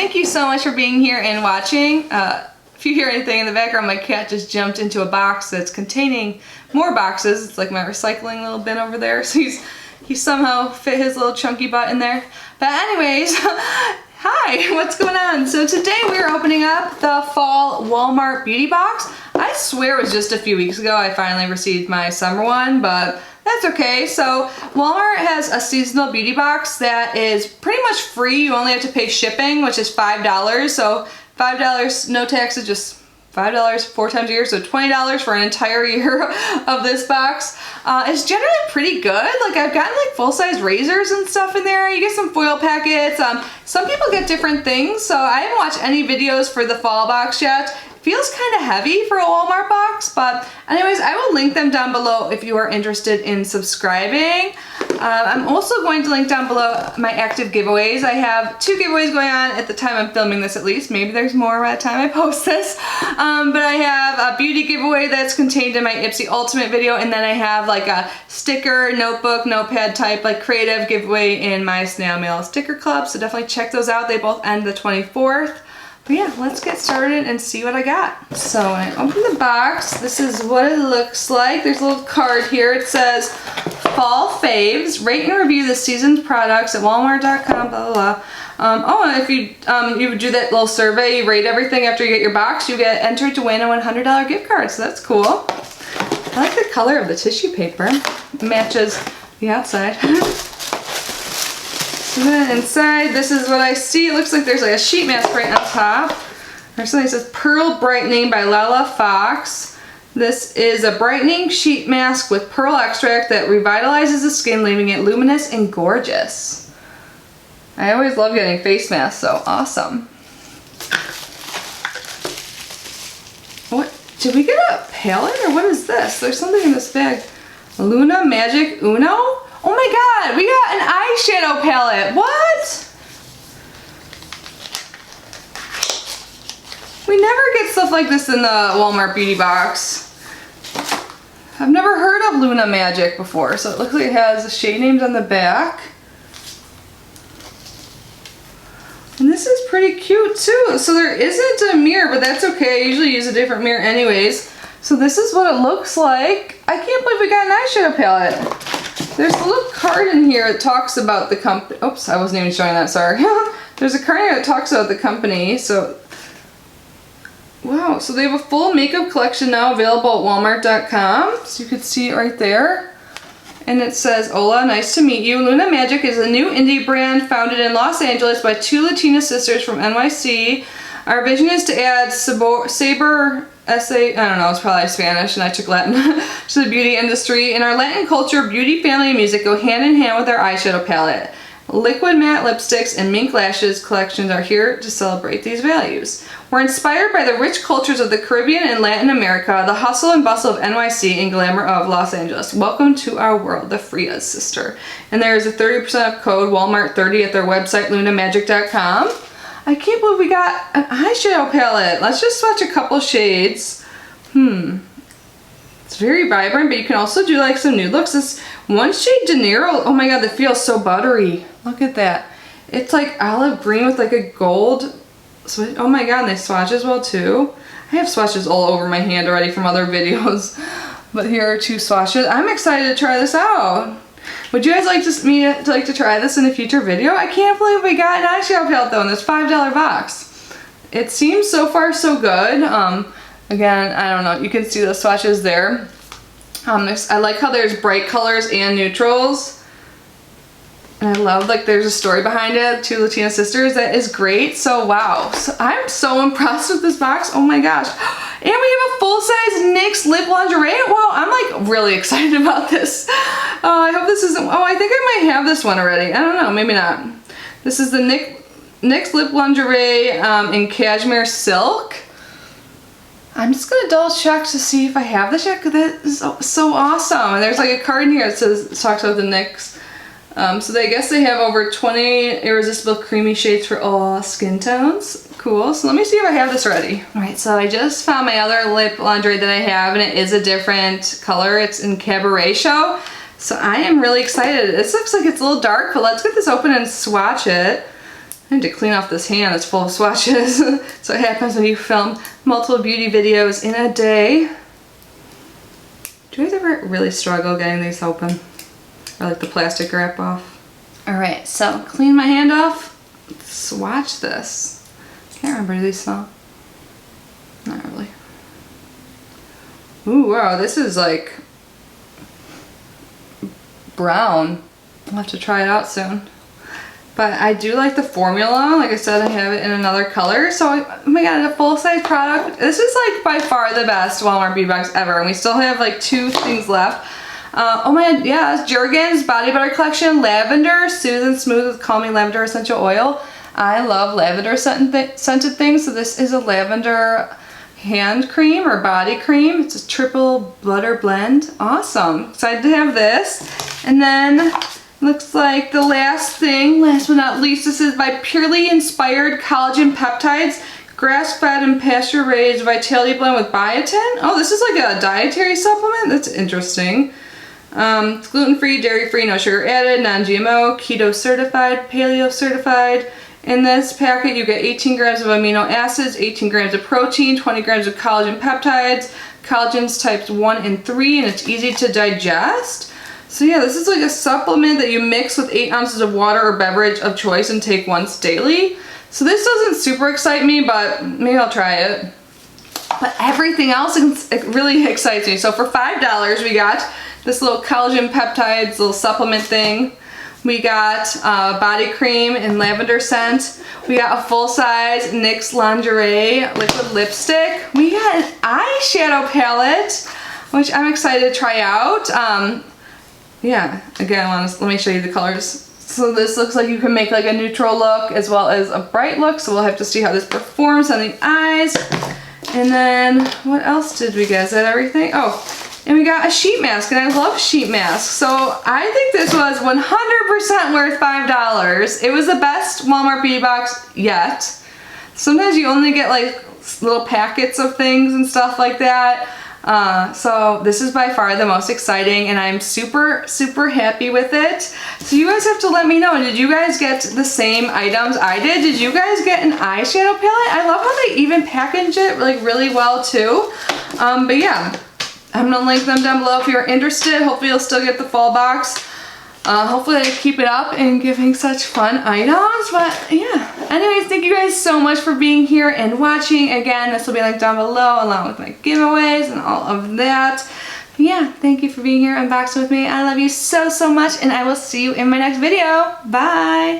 thank you so much for being here and watching. If you hear anything in the background, my cat just jumped into a box that's containing more boxes. It's like my recycling little bin over there. So he somehow fit his little chunky butt in there. But anyways, hi, what's going on? So today we're opening up the fall Walmart beauty box. I swear it was just a few weeks ago I finally received my summer one, but that's okay. So Walmart has a seasonal beauty box that is pretty much free. You only have to pay shipping, which is $5. So $5, no taxes, just $5 4 times a year, so $20 for an entire year of this box. It's generally pretty good. Like, I've gotten like full-size razors and stuff in there. You get some foil packets. Some people get different things, so I haven't watched any videos for the fall box yet. Feels kind of heavy for a Walmart box, but anyways, I will link them down below if you are interested in subscribing. I'm also going to link down below my active giveaways. I have 2 giveaways going on at the time I'm filming this, at least. Maybe there's more by the time I post this. But I have a beauty giveaway that's contained in my Ipsy Ultimate video, and then I have like a sticker, notebook, notepad type, like creative giveaway in my Snail Mail Sticker Club. So definitely check those out. They both end the 24th. But yeah, let's get started and see what I got. So when I open the box, this is what it looks like. There's a little card here. It says, Fall Faves, rate and review the season's products at walmart.com, blah, blah, blah. And if you do that little survey, you rate everything after you get your box, you get entered to win a $100 gift card, so that's cool. I like the color of the tissue paper. It matches the outside. And then inside, this is what I see. It looks like there's like a sheet mask right on top. There's something that says Pearl Brightening by Lala Fox. This is a brightening sheet mask with pearl extract that revitalizes the skin, leaving it luminous and gorgeous. I always love getting face masks, so awesome. What? Did we get a palette or what is this? There's something in this bag. Luna Magic Uno? Oh my god, we got an eyeshadow palette. What? We never get stuff like this in the Walmart beauty box. I've never heard of Luna Magic before, so it looks like it has the shade names on the back. And this is pretty cute too. So there isn't a mirror, but that's okay. I usually use a different mirror anyways. So this is what it looks like. I can't believe we got an eyeshadow palette. There's a little card in here that talks about the company. Oops, I wasn't even showing that, sorry. There's a card here that talks about the company. So, wow, so they have a full makeup collection now available at walmart.com. So you can see it right there. And it says, Hola, nice to meet you. Luna Magic is a new indie brand founded in Los Angeles by 2 Latina sisters from NYC. Our vision is to add saber essay, I don't know, it's probably Spanish and I took Latin, to the beauty industry. In our Latin culture, beauty, family, and music go hand in hand with our eyeshadow palette. Liquid matte lipsticks and mink lashes collections are here to celebrate these values. We're inspired by the rich cultures of the Caribbean and Latin America, the hustle and bustle of NYC, and glamour of Los Angeles. Welcome to our world, the Fria's sister. And there is a 30% off code, Walmart30, at their website, lunamagic.com. I can't believe we got an eyeshadow palette. Let's just swatch a couple shades. It's very vibrant, but you can also do like some nude looks. This one shade De Niro, oh my god, that feels so buttery. Look at that. It's like olive green with like a gold swatch. Oh my god, and they swatch as well too. I have swatches all over my hand already from other videos. But here are 2 swatches. I'm excited to try this out. Would you guys like to try this in a future video? I can't believe we got an eyeshadow palette though in this $5 box. It seems so far so good. Again, I don't know, you can see the swatches there. I like how there's bright colors and neutrals. And I love like there's a story behind it, 2 Latina sisters, that is great. So wow, so I'm so impressed with this box, oh my gosh. And we have a full-size NYX Lip Lingerie. Wow, I'm like really excited about this. I hope this isn't, oh, I think I might have this one already. I don't know, maybe not. This is the NYX Lip Lingerie in Cashmere Silk. I'm just gonna double check to see if I have this yet, because that is so awesome. And there's like a card in here that says, it talks about the NYX. So I guess they have over 20 irresistible creamy shades for all skin tones. Cool, so let me see if I have this ready. All right, so I just found my other lip lingerie that I have, and it is a different color. It's in Cabaret Show. So I am really excited. This looks like it's a little dark, but let's get this open and swatch it. I need to clean off this hand that's full of swatches. So it happens when you film multiple beauty videos in a day. Do you guys ever really struggle getting these open? Or like the plastic wrap off? Alright, so clean my hand off. Let's swatch this. Can't remember, do these smell? Not really. Ooh, wow, this is like brown. I'll have to try it out soon. But I do like the formula. Like I said, I have it in another color. So, oh my god, a full-size product. This is like by far the best Walmart beauty box ever. And we still have like 2 things left. Oh my god, yeah, it's Jergens Body Butter Collection. Lavender, Soothe and Smooth with Calming Lavender Essential Oil. I love lavender scented things. So this is a lavender hand cream or body cream. It's a triple butter blend. Awesome. Excited to have this. And then looks like the last thing, last but not least, this is by Purely Inspired Collagen Peptides, Grass-Fed and Pasture-Raised Vitality Blend with Biotin. Oh, this is like a dietary supplement? That's interesting. It's gluten-free, dairy-free, no sugar added, non-GMO, keto certified, paleo certified. In this packet, you get 18 grams of amino acids, 18 grams of protein, 20 grams of collagen peptides, collagens types 1 and 3, and it's easy to digest. So yeah, this is like a supplement that you mix with 8 ounces of water or beverage of choice and take once daily. So this doesn't super excite me, but maybe I'll try it. But everything else it really excites me. So for $5, we got this little collagen peptides, little supplement thing. We got body cream in lavender scent. We got a full-size NYX Lingerie liquid lipstick. We got an eyeshadow palette, which I'm excited to try out. Yeah, again, let me show you the colors. So this looks like you can make like a neutral look as well as a bright look. So we'll have to see how this performs on the eyes. And then what else did we get? Is that everything? Oh, and we got a sheet mask, and I love sheet masks. So I think this was 100% worth $5. It was the best Walmart beauty box yet. Sometimes you only get like little packets of things and stuff like that. So this is by far the most exciting, and I'm super, super happy with it. So you guys have to let me know, did you guys get the same items I did? Did you guys get an eyeshadow palette? I love how they even package it like really well too. But yeah, I'm gonna link them down below if you're interested. Hopefully you'll still get the full box. Hopefully I keep it up and giving such fun items. But yeah, anyways, thank you guys so much for being here and watching. Again, this will be linked down below along with my giveaways and all of that. But yeah, thank you for being here, unboxing with me. I love you so, so much, and I will see you in my next video. Bye!